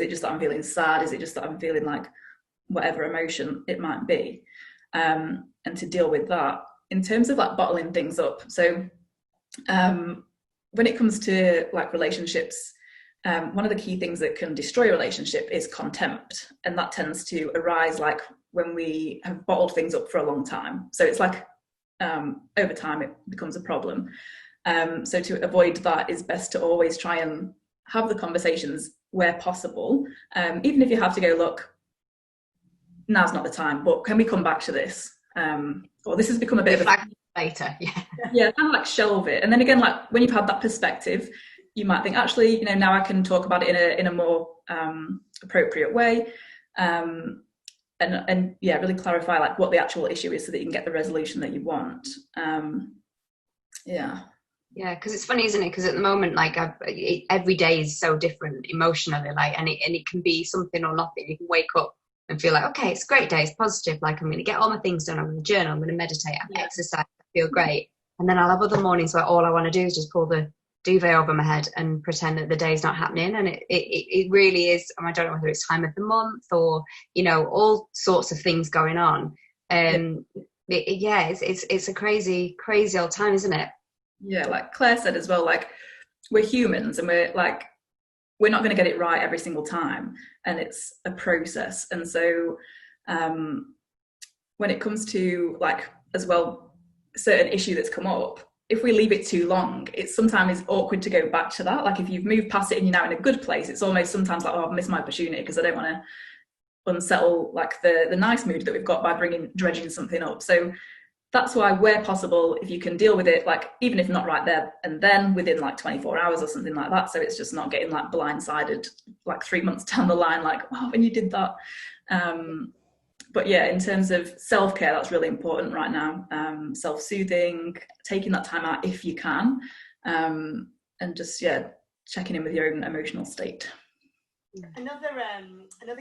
it just that I'm feeling sad? Is it just that I'm feeling like whatever emotion it might be? And to deal with that in terms of like bottling things up. So when it comes to like relationships, one of the key things that can destroy a relationship is contempt, and that tends to arise like when we have bottled things up for a long time. So it's like over time it becomes a problem. So to avoid that, is best to always try and have the conversations where possible, even if you have to go, look, now's not the time, but can we come back to this? Or this has become a bit of a later. Yeah, kind of like shelve it. And then again, like when you've had that perspective, you might think, actually, now I can talk about it in a more appropriate way. And yeah, really clarify like what the actual issue is so that you can get the resolution that you want. Yeah, because it's funny, isn't it? Because at the moment, like every day is so different emotionally, like, and it can be something or nothing. You can wake up and feel like, okay, it's a great day, it's positive, like I'm going to get all my things done, I'm going to journal, I'm going to meditate, I'm going to exercise, I feel great. And then I'll have other mornings where all I want to do is just pull the duvet over my head and pretend that the day's not happening. And it really is, I don't know whether it's time of the month or all sorts of things going on. It's a crazy old time, isn't it? Yeah, like Claire said as well, like we're humans and we're not going to get it right every single time, and it's a process. And so when it comes to like as well a certain issue that's come up, if we leave it too long, it's sometimes awkward to go back to that. Like if you've moved past it and you're now in a good place, it's almost sometimes like, oh, I've missed my opportunity because I don't want to unsettle like the nice mood that we've got by dredging something up. So that's why, where possible, if you can deal with it, like even if not right there and then, within like 24 hours or something like that, so it's just not getting like blindsided like 3 months down the line, like, oh, when you did that. But yeah, in terms of self-care, that's really important right now. Self-soothing, taking that time out if you can, and just checking in with your own emotional state. Another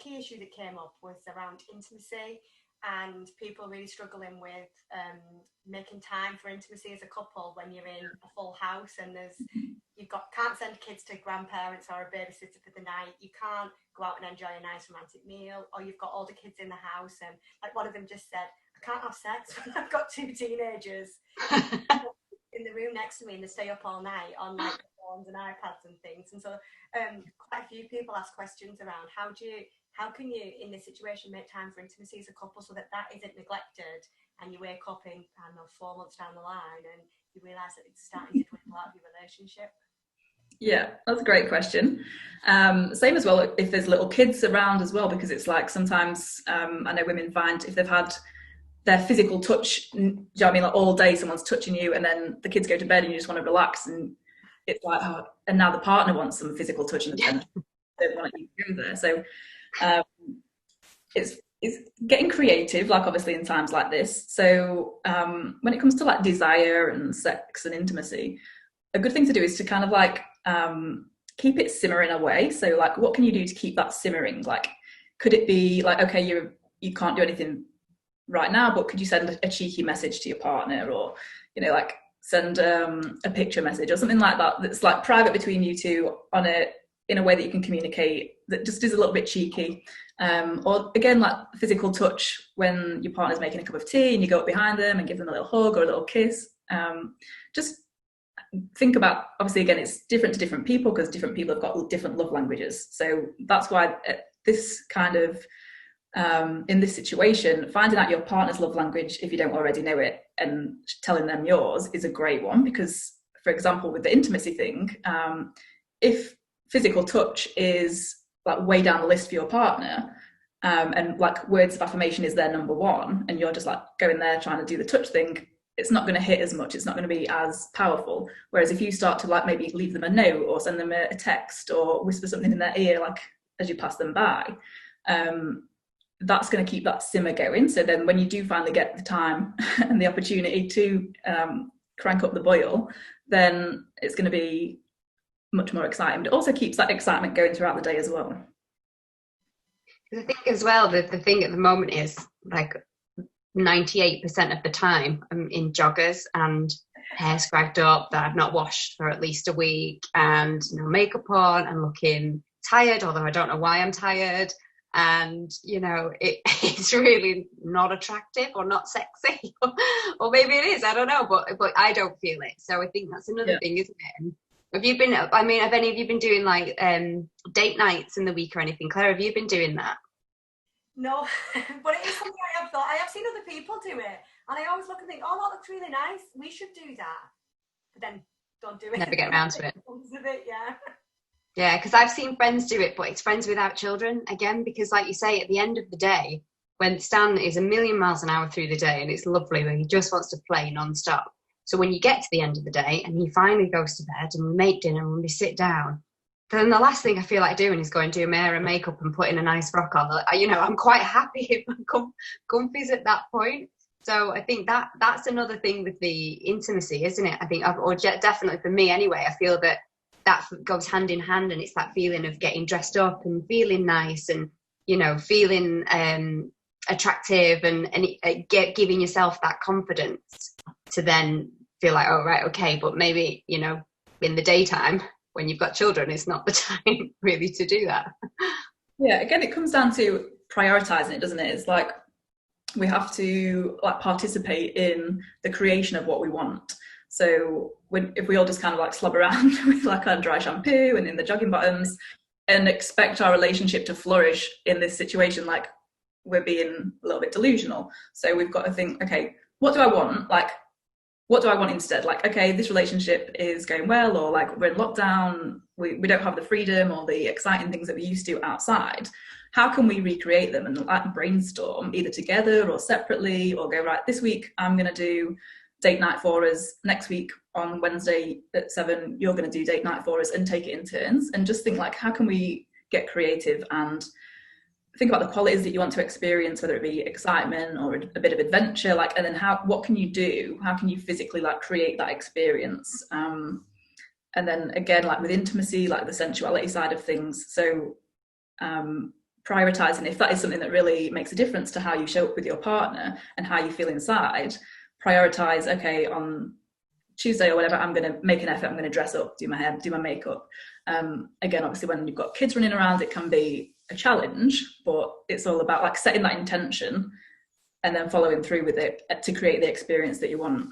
key issue that came up was around intimacy, and people really struggling with making time for intimacy as a couple when you're in a full house and can't send kids to grandparents or a babysitter for the night. You can't go out and enjoy a nice romantic meal, or you've got all the kids in the house, and like one of them just said, I can't have sex when I've got 2 teenagers in the room next to me and they stay up all night on like phones and iPads and things. And so quite a few people ask questions around how can you in this situation make time for intimacy as a couple so that isn't neglected, and you wake up in 4 months down the line and you realise that it's starting to dwindle out of your relationship. Yeah, that's a great question. Same as well if there's little kids around as well, because it's like sometimes I know women find if they've had their physical touch, do you know what I mean, like all day someone's touching you and then the kids go to bed and you just want to relax, and it's like, oh, and now the partner wants some physical touch and attention. They don't want you to go there. So it's getting creative, like obviously in times like this. So when it comes to like desire and sex and intimacy, a good thing to do is to kind of like keep it simmering away. So like, what can you do to keep that simmering? Like, could it be like, okay, you can't do anything right now, but could you send a cheeky message to your partner, or like send a picture message or something like that that's like private between you two in a way that you can communicate that just is a little bit cheeky. Or again, like physical touch when your partner's making a cup of tea and you go up behind them and give them a little hug or a little kiss. Just think about, obviously again, it's different to different people because different people have got different love languages. So that's why this kind of in this situation, finding out your partner's love language, if you don't already know it, and telling them yours is a great one. Because, for example, with the intimacy thing, if physical touch is like way down the list for your partner, and like words of affirmation is their number one, and you're just like going there trying to do the touch thing, it's not going to hit as much, it's not going to be as powerful. Whereas if you start to like maybe leave them a note or send them a text or whisper something in their ear like as you pass them by, that's going to keep that simmer going. So then when you do finally get the time and the opportunity to crank up the boil, then it's going to be much more exciting. But it also keeps that excitement going throughout the day as well. I think as well that the thing at the moment is like 98% of the time I'm in joggers and hair scragged up that I've not washed for at least a week, and makeup on and looking tired, although I don't know why I'm tired. And it's really not attractive or not sexy, or maybe it is, I don't know, but I don't feel it. So I think that's another thing, isn't it? And have any of you been doing like date nights in the week or anything? Claire, have you been doing that? No, but it is something I have thought. I have seen other people do it, and I always look and think, oh, that looks really nice, we should do that, but then don't do it. Never get around to it. Yeah. Yeah, because I've seen friends do it, but it's friends without children again, because like you say, at the end of the day, when Stan is a million miles an hour through the day and it's lovely when he just wants to play non-stop. So when you get to the end of the day and he finally goes to bed and we make dinner and we sit down, then the last thing I feel like doing is going to do my hair and makeup and putting a nice frock on. I'm quite happy if I'm comfy's at that point. So I think that's another thing with the intimacy, isn't it? I think, or definitely for me anyway, I feel that goes hand in hand, and it's that feeling of getting dressed up and feeling nice and feeling attractive and giving yourself that confidence to then feel like, oh right, okay, but maybe in the daytime when you've got children, it's not the time really to do that. Yeah, again, it comes down to prioritizing it, doesn't it? It's like we have to participate in the creation of what we want. So if we all just kind of slob around with our dry shampoo and in the jogging bottoms and expect our relationship to flourish in this situation, we're being a little bit delusional. So we've got to think, okay, what do I want? What do I want instead? Okay, this relationship is going well, or we're in lockdown, we don't have the freedom or the exciting things that we used to outside. How can we recreate them and brainstorm either together or separately, or go, right, this week I'm going to do date night for us, next week on Wednesday at 7 you're going to do date night for us, and take it in turns, and just think how can we get creative and think about the qualities that you want to experience, whether it be excitement or a bit of adventure, and then what can you do, how can you physically create that experience, and then again with intimacy, the sensuality side of things. So prioritizing, if that is something that really makes a difference to how you show up with your partner and how you feel inside, prioritize, okay, on Tuesday or whatever, I'm going to make an effort, I'm going to dress up, do my hair, do my makeup. Again, obviously when you've got kids running around, it can be a challenge, but it's all about setting that intention and then following through with it to create the experience that you want.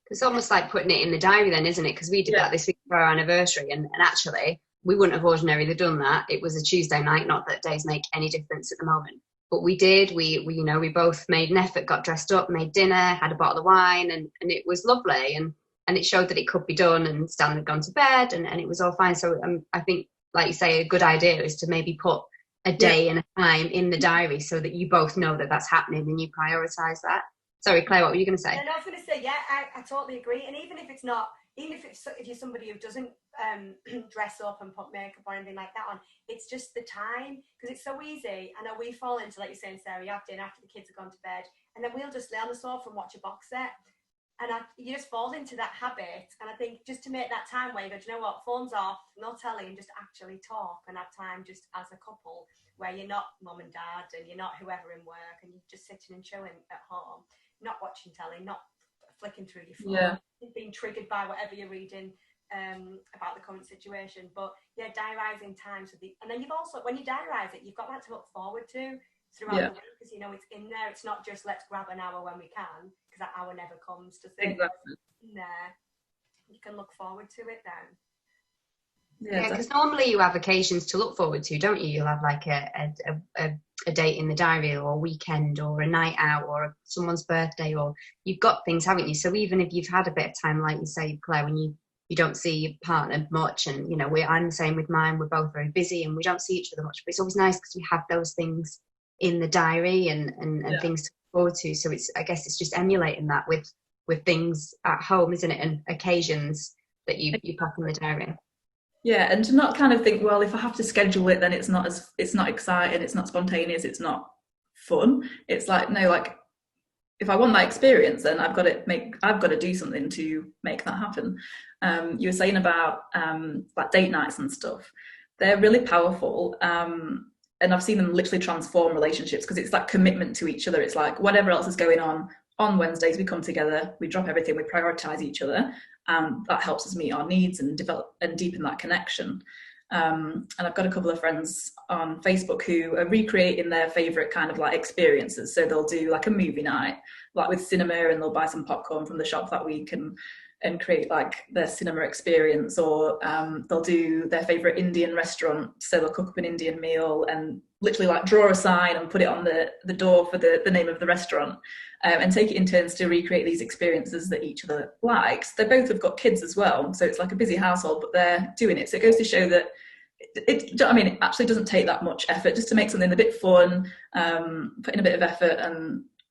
It's almost like putting it in the diary then, isn't it? Because we did that this week for our anniversary, and actually we wouldn't have ordinarily done that. It was a Tuesday night, not that days make any difference at the moment. But we did, we both made an effort, got dressed up, made dinner, had a bottle of wine, and it was lovely. And it showed that it could be done, and Stan had gone to bed, and it was all fine. So I think, like you say, a good idea is to maybe put a day and a time in the diary so that you both know that that's happening and you prioritise that. Sorry, Claire, what were you going to say? And I was going to say, I totally agree. And even if you're somebody who doesn't dress up and put makeup or anything like that on, it's just the time, because it's so easy. I know we fall into, like you're saying, Sarah, you have dinner after the kids have gone to bed, and then we'll just lay on the sofa and watch a box set, and you just fall into that habit. And I think just to make that time where you go, do you know what, phones off, no telly, and just actually talk and have time just as a couple, where you're not mum and dad and you're not whoever in work, and you're just sitting and chilling at home, not watching telly, not flicking through your phone, being triggered by whatever you're reading about the current situation. But diarising time, and then you've also, when you diarise it, you've got that to look forward to throughout the week, because it's in there. It's not just let's grab an hour when we can, because that hour never comes to think. Exactly. In there, you can look forward to it then. Yeah, because normally you have occasions to look forward to, don't you? You'll have a date in the diary, or a weekend, or a night out, or someone's birthday, or you've got things, haven't you? So even if you've had a bit of time, like you say, Claire, when you don't see your partner much, and I'm the same with mine, we're both very busy and we don't see each other much, but it's always nice because we have those things in the diary and things to look forward to. So I guess it's just emulating that with things at home, isn't it? And occasions that you pop in the diary. Yeah, and to not kind of think, well, if I have to schedule it, then it's not exciting, it's not spontaneous, it's not fun. It's no, if I want that experience, then I've got to do something to make that happen. You were saying about date nights and stuff. They're really powerful, and I've seen them literally transform relationships, because it's that commitment to each other. It's whatever else is going on Wednesdays, we come together, we drop everything, we prioritize each other, and that helps us meet our needs and develop and deepen that connection. And I've got a couple of friends on Facebook who are recreating their favourite kind of like experiences. So they'll do like a movie night, like with cinema, and they'll buy some popcorn from the shop that week and create like their cinema experience. Or they'll do their favourite Indian restaurant. So they'll cook up an Indian meal and literally like draw a sign and put it on the door for the name of the restaurant, and take it in turns to recreate these experiences that each other likes. They both have got kids as well, so it's like a busy household, but they're doing it. So it goes to show that it actually doesn't take that much effort just to make something a bit fun, put in a bit of effort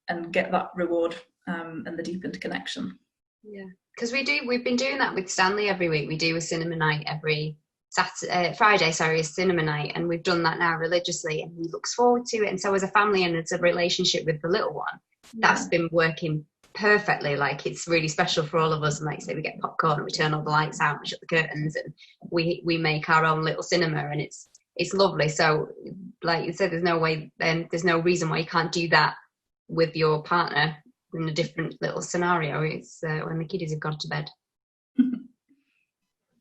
and get that reward, and the deepened connection. Yeah, because we've been doing that with Stanley every week. We do a cinema night every Friday, a cinema night, and we've done that now religiously, and he looks forward to it. And so as a family and as a relationship with the little one, that's been working perfectly. Like, it's really special for all of us. And like I say, we get popcorn and we turn all the lights out and shut the curtains, and we make our own little cinema, and it's lovely. So like you said, there's no reason why you can't do that with your partner in a different little scenario. It's when the kiddies have gone to bed.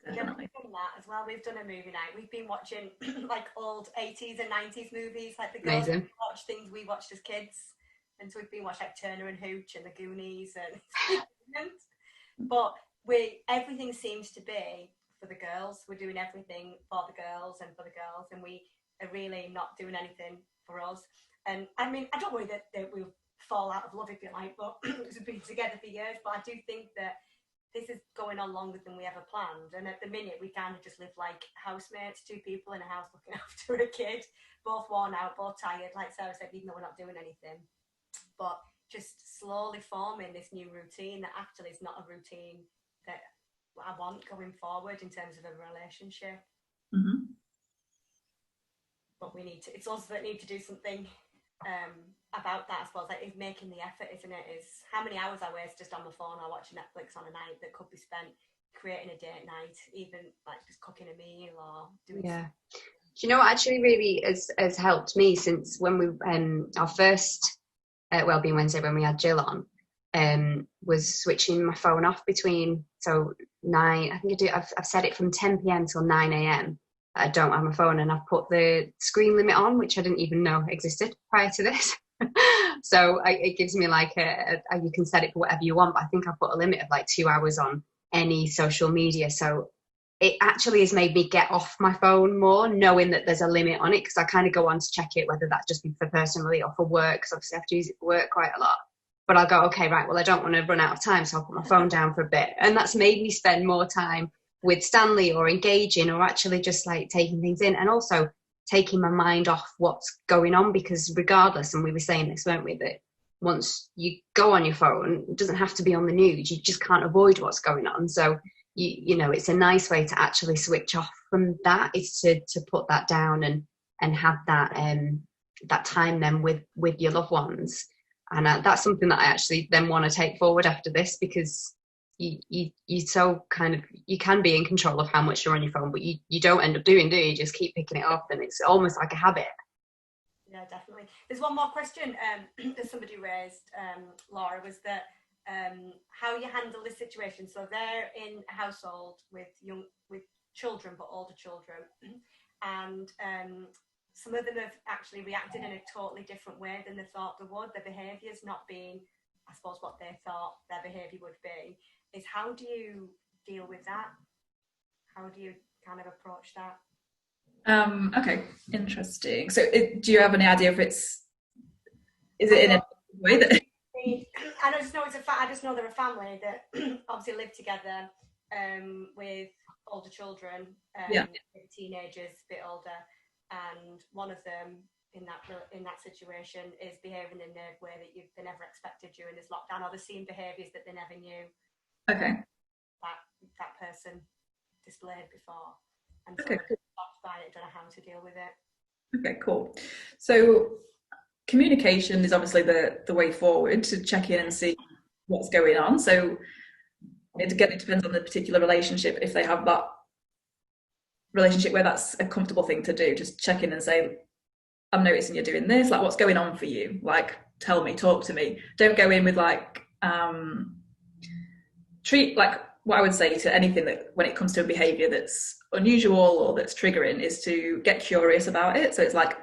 Definitely. We've done that as well. We've done a movie night. We've been watching like old 80s and 90s movies, like the girls watch things we watched as kids. And so we've been watching like Turner and Hooch and the Goonies, and but everything seems to be for the girls. We're doing everything for the girls, and we are really not doing anything for us. And I mean, I don't worry that we'll fall out of love, if you like, but we've been together for years. But I do think that this is going on longer than we ever planned. And at the minute, we kind of just live like housemates, two people in a house looking after a kid, both worn out, both tired, like Sarah said, even though we're not doing anything. But just slowly forming this new routine that actually is not a routine that I want going forward in terms of a relationship. Mm-hmm. But it's us that need to do something about that, I suppose. Like, it's making the effort, isn't it? Is how many hours I waste just on the phone or watching Netflix on a night that could be spent creating a date night, even like just cooking a meal or doing something. Do you know what actually really has helped me since when we our first Wellbeing Wednesday, when we had Jill on, was switching my phone off between 9. I think I've set it from 10 p.m. till 9 a.m. I don't have my phone, and I've put the screen limit on, which I didn't even know existed prior to this. So it gives me like you can set it for whatever you want, but I think I put a limit of like 2 hours on any social media. So it actually has made me get off my phone more, knowing that there's a limit on it, because I kind of go on to check it, whether that just be for personally or for work, because obviously I have to use it for work quite a lot. But I'll go, okay, right, well, I don't want to run out of time, so I'll put my phone down for a bit. And that's made me spend more time with Stanley, or engaging, or actually just like taking things in, and also taking my mind off what's going on, because regardless, and we were saying this, weren't we, that once you go on your phone, it doesn't have to be on the news, you just can't avoid what's going on. So you know, it's a nice way to actually switch off from that, is to put that down and have that that time then with your loved ones. And that's something that I actually then want to take forward after this, because you so kind of, you can be in control of how much you're on your phone, but you don't end up doing, do you? You just keep picking it up, and it's almost like a habit. Yeah, definitely. There's one more question that somebody raised, Laura, was that how you handle this situation. So they're in a household with children, but older children, and some of them have actually reacted in a totally different way than they thought they would. Their behaviours not being, I suppose, what they thought their behaviour would be. Is how do you deal with that? How do you kind of approach that? Okay, interesting. So do you have any idea if is it in a way that... I just know they're a family that obviously live together with older children, teenagers, a bit older, and one of them in that situation is behaving in a way that they never expected during this lockdown, or they're seeing behaviours that they never knew. Okay. That person displayed before, and so okay, cool. by it, don't know how to deal with it. Okay, cool. So communication is obviously the way forward, to check in and see what's going on. So it depends on the particular relationship. If they have that relationship where that's a comfortable thing to do, just check in and say, I'm noticing you're doing this, like, what's going on for you? Like, tell me, talk to me. Don't go in with like what I would say to anything that when it comes to a behavior that's unusual or that's triggering is to get curious about it. So it's like,